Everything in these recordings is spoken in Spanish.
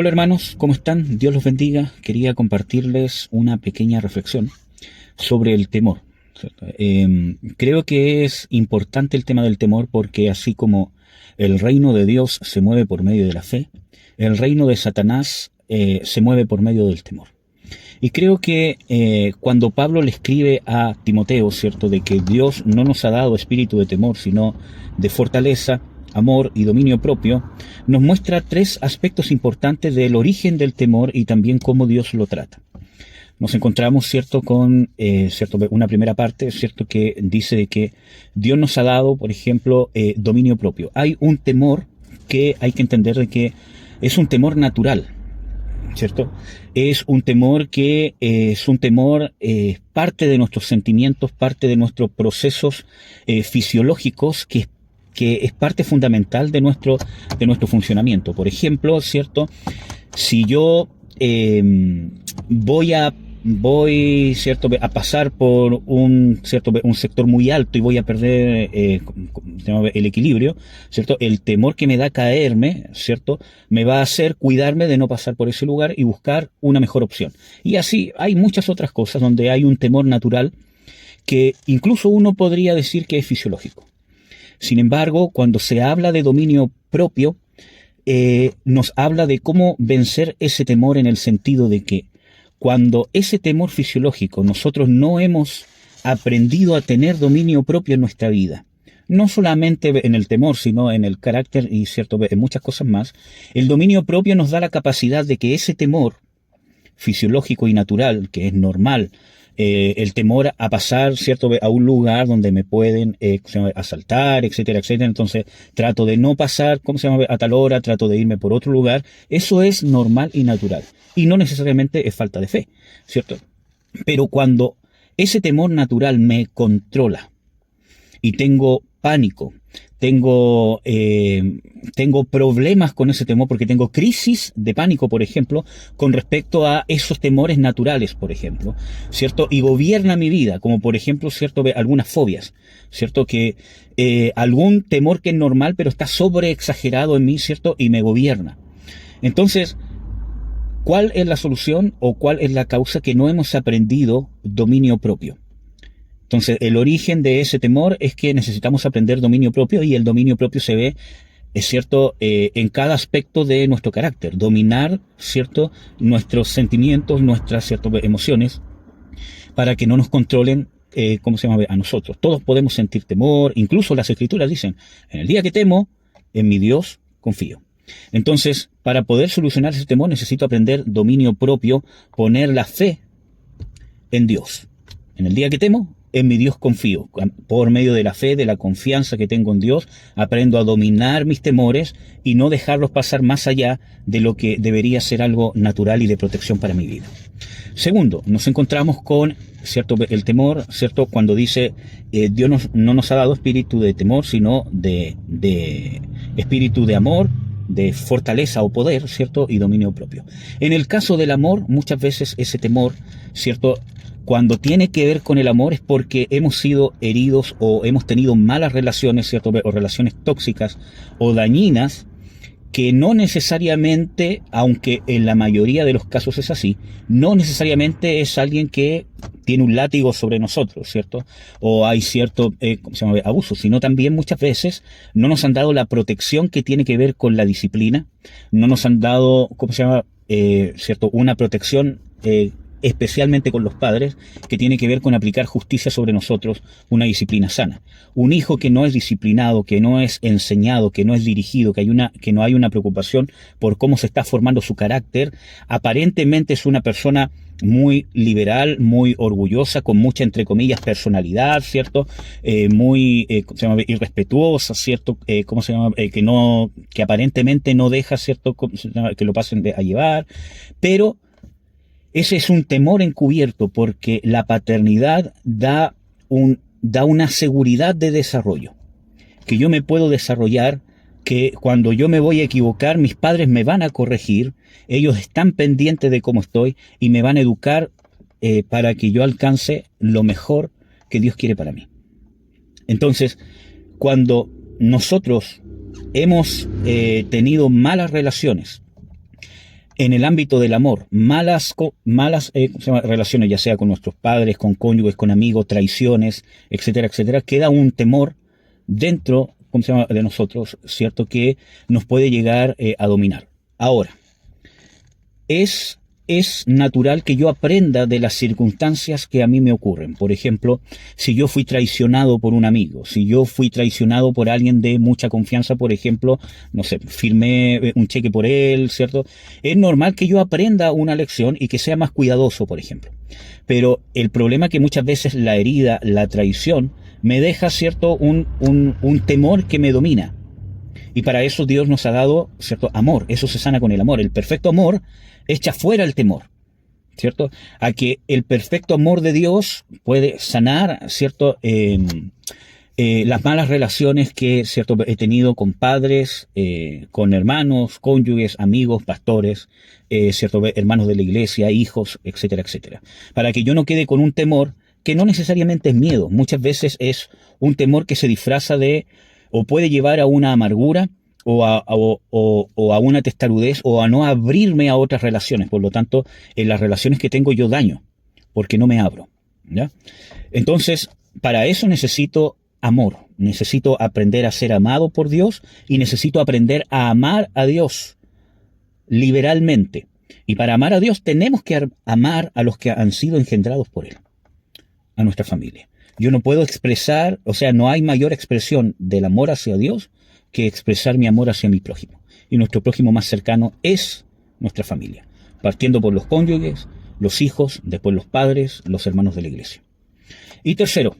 Hola hermanos, ¿cómo están? Dios los bendiga. Quería compartirles una pequeña reflexión sobre el temor, ¿cierto? Creo que es importante el tema del temor porque así como el reino de Dios se mueve por medio de la fe, el reino de Satanás se mueve por medio del temor. Y creo que cuando Pablo le escribe a Timoteo, ¿cierto?, de que Dios no nos ha dado espíritu de temor, sino de fortaleza, amor y dominio propio, nos muestra tres aspectos importantes del origen del temor y también cómo Dios lo trata. Nos encontramos, ¿cierto?, con una primera parte, ¿cierto?, que dice de que Dios nos ha dado, por ejemplo, dominio propio. Hay un temor que hay que entender de que es un temor natural, ¿cierto? Es un temor que es un temor parte de nuestros sentimientos, parte de nuestros procesos fisiológicos, que es parte fundamental de nuestro funcionamiento. Por ejemplo, ¿cierto? Si yo ¿cierto?, a pasar por un sector muy alto y voy a perder el equilibrio, ¿cierto? El temor que me da caerme, ¿cierto?, me va a hacer cuidarme de no pasar por ese lugar y buscar una mejor opción. Y así hay muchas otras cosas donde hay un temor natural que incluso uno podría decir que es fisiológico. Sin embargo, cuando se habla de dominio propio, nos habla de cómo vencer ese temor en el sentido de que cuando ese temor fisiológico nosotros no hemos aprendido a tener dominio propio en nuestra vida, no solamente en el temor, sino en el carácter y en muchas cosas más, el dominio propio nos da la capacidad de que ese temor fisiológico y natural, que es normal, el temor a pasar, ¿cierto?, a un lugar donde me pueden asaltar, etcétera, etcétera. Entonces trato de no pasar, a tal hora, trato de irme por otro lugar. Eso es normal y natural. Y no necesariamente es falta de fe, ¿cierto? Pero cuando ese temor natural me controla y tengo pánico, tengo problemas con ese temor porque tengo crisis de pánico, por ejemplo, con respecto a esos temores naturales, por ejemplo, ¿cierto? Y gobierna mi vida, como por ejemplo, ¿cierto?, algunas fobias, ¿cierto? Que algún temor que es normal, pero está sobreexagerado en mí, ¿cierto? Y me gobierna. Entonces, ¿cuál es la solución o cuál es la causa? Que no hemos aprendido dominio propio. Entonces, el origen de ese temor es que necesitamos aprender dominio propio, y el dominio propio se ve, es cierto, en cada aspecto de nuestro carácter. Dominar, ¿cierto?, nuestros sentimientos, nuestras emociones, para que no nos controlen, a nosotros. Todos podemos sentir temor, incluso las Escrituras dicen, en el día que temo, en mi Dios confío. Entonces, para poder solucionar ese temor necesito aprender dominio propio, poner la fe en Dios. En el día que temo, en mi Dios confío. Por medio de la fe, de la confianza que tengo en Dios, aprendo a dominar mis temores y no dejarlos pasar más allá de lo que debería ser algo natural y de protección para mi vida. Segundo, nos encontramos con, ¿cierto?, el temor, ¿cierto?, cuando dice Dios no nos ha dado espíritu de temor, sino de espíritu de amor, de fortaleza o poder, ¿cierto?, y dominio propio. En el caso del amor, muchas veces ese temor, ¿cierto?, cuando tiene que ver con el amor es porque hemos sido heridos o hemos tenido malas relaciones, ¿cierto?, o relaciones tóxicas o dañinas, que no necesariamente, aunque en la mayoría de los casos es así, no necesariamente es alguien que tiene un látigo sobre nosotros, ¿cierto? O hay cierto abuso, sino también muchas veces no nos han dado la protección que tiene que ver con la disciplina, no nos han dado, ¿cierto?, una protección especialmente con los padres, que tiene que ver con aplicar justicia sobre nosotros, una disciplina sana. Un hijo que no es disciplinado, que no es enseñado, que no es dirigido, que no hay una preocupación por cómo se está formando su carácter, aparentemente es una persona muy liberal, muy orgullosa, con mucha, entre comillas, personalidad, ¿cierto? Muy irrespetuosa, ¿cierto? Que aparentemente no deja, ¿cierto?, que lo pasen a llevar, pero ese es un temor encubierto, porque la paternidad da una seguridad de desarrollo, que yo me puedo desarrollar, que cuando yo me voy a equivocar, mis padres me van a corregir, ellos están pendientes de cómo estoy y me van a educar para que yo alcance lo mejor que Dios quiere para mí. Entonces, cuando nosotros hemos tenido malas relaciones, en el ámbito del amor, malas ¿cómo se llama? Relaciones, ya sea con nuestros padres, con cónyuges, con amigos, traiciones, etcétera, etcétera, queda un temor dentro, ¿cómo se llama?, de nosotros, ¿cierto?, que nos puede llegar a dominar. Ahora, es natural que yo aprenda de las circunstancias que a mí me ocurren. Por ejemplo, si yo fui traicionado por un amigo, si yo fui traicionado por alguien de mucha confianza, por ejemplo, no sé, firmé un cheque por él, ¿cierto? Es normal que yo aprenda una lección y que sea más cuidadoso, por ejemplo. Pero el problema es que muchas veces la herida, la traición, me deja, ¿cierto?, un temor que me domina. Y para eso Dios nos ha dado, ¿cierto?, amor. Eso se sana con el amor. El perfecto amor echa fuera el temor, ¿cierto? A que el perfecto amor de Dios puede sanar, ¿cierto?, las malas relaciones que, ¿cierto?, he tenido con padres, con hermanos, cónyuges, amigos, pastores, ¿cierto?, hermanos de la iglesia, hijos, etcétera, etcétera. Para que yo no quede con un temor que no necesariamente es miedo. Muchas veces es un temor que se disfraza de, o puede llevar a una amargura, o a una testarudez, o a no abrirme a otras relaciones. Por lo tanto, en las relaciones que tengo yo daño, porque no me abro, ¿ya? Entonces, para eso necesito amor, necesito aprender a ser amado por Dios, y necesito aprender a amar a Dios liberalmente. Y para amar a Dios tenemos que amar a los que han sido engendrados por Él, a nuestra familia. Yo no puedo expresar, o sea, no hay mayor expresión del amor hacia Dios que expresar mi amor hacia mi prójimo. Y nuestro prójimo más cercano es nuestra familia, partiendo por los cónyuges, los hijos, después los padres, los hermanos de la iglesia. Y tercero,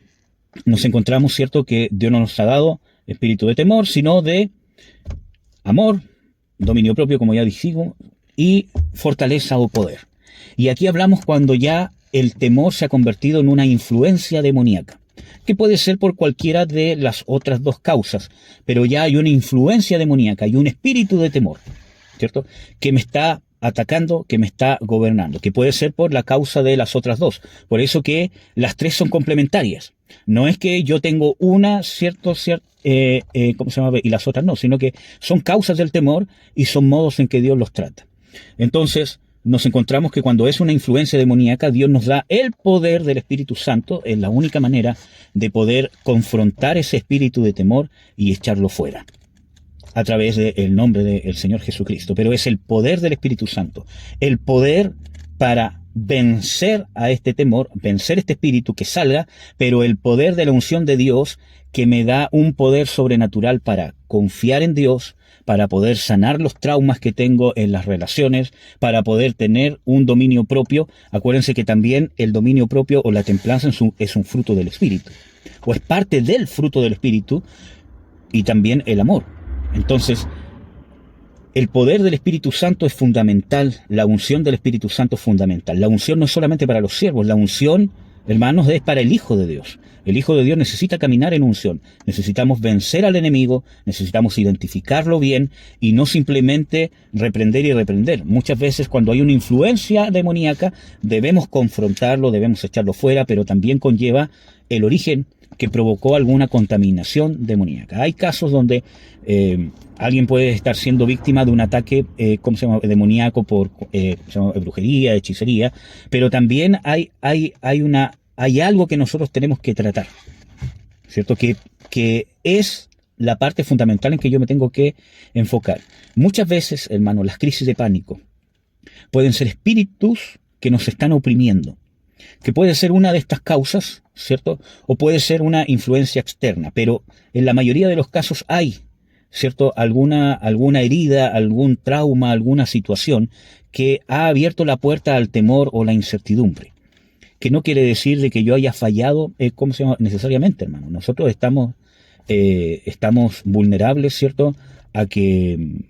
nos encontramos, ¿cierto?, que Dios no nos ha dado espíritu de temor, sino de amor, dominio propio, como ya dijimos, y fortaleza o poder. Y aquí hablamos cuando ya el temor se ha convertido en una influencia demoníaca, que puede ser por cualquiera de las otras dos causas, pero ya hay una influencia demoníaca, hay un espíritu de temor, ¿cierto?, que me está atacando, que me está gobernando, que puede ser por la causa de las otras dos. Por eso que las tres son complementarias. No es que yo tengo una, ¿cómo se llama?, y las otras no, sino que son causas del temor y son modos en que Dios los trata. Entonces, nos encontramos que cuando es una influencia demoníaca, Dios nos da el poder del Espíritu Santo. Es la única manera de poder confrontar ese espíritu de temor y echarlo fuera, a través del nombre del Señor Jesucristo. Pero es el poder del Espíritu Santo, el poder para vencer a este temor, vencer este espíritu que salga, pero el poder de la unción de Dios, que me da un poder sobrenatural para confiar en Dios, para poder sanar los traumas que tengo en las relaciones, para poder tener un dominio propio. Acuérdense que también el dominio propio o la templanza es un fruto del Espíritu, o es parte del fruto del Espíritu, y también el amor. Entonces, el poder del Espíritu Santo es fundamental, la unción del Espíritu Santo es fundamental. La unción no es solamente para los siervos, la unción, hermanos, es para el Hijo de Dios. El Hijo de Dios necesita caminar en unción. Necesitamos vencer al enemigo, necesitamos identificarlo bien y no simplemente reprender y reprender. Muchas veces cuando hay una influencia demoníaca debemos confrontarlo, debemos echarlo fuera, pero también conlleva el origen que provocó alguna contaminación demoníaca. Hay casos donde alguien puede estar siendo víctima de un ataque demoníaco por brujería, hechicería, pero también hay algo que nosotros tenemos que tratar, ¿cierto? Que es la parte fundamental en que yo me tengo que enfocar. Muchas veces, hermano, las crisis de pánico pueden ser espíritus que nos están oprimiendo, que puede ser una de estas causas, ¿cierto? O puede ser una influencia externa, pero en la mayoría de los casos hay, ¿cierto?, alguna herida, algún trauma, alguna situación que ha abierto la puerta al temor o la incertidumbre. Que no quiere decir de que yo haya fallado, necesariamente, hermano. Nosotros estamos vulnerables, ¿cierto?, a que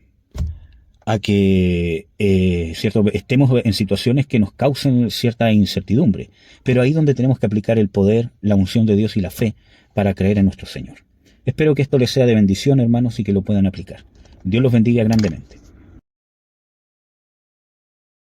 ¿cierto?, estemos en situaciones que nos causen cierta incertidumbre. Pero ahí es donde tenemos que aplicar el poder, la unción de Dios y la fe para creer en nuestro Señor. Espero que esto les sea de bendición, hermanos, y que lo puedan aplicar. Dios los bendiga grandemente.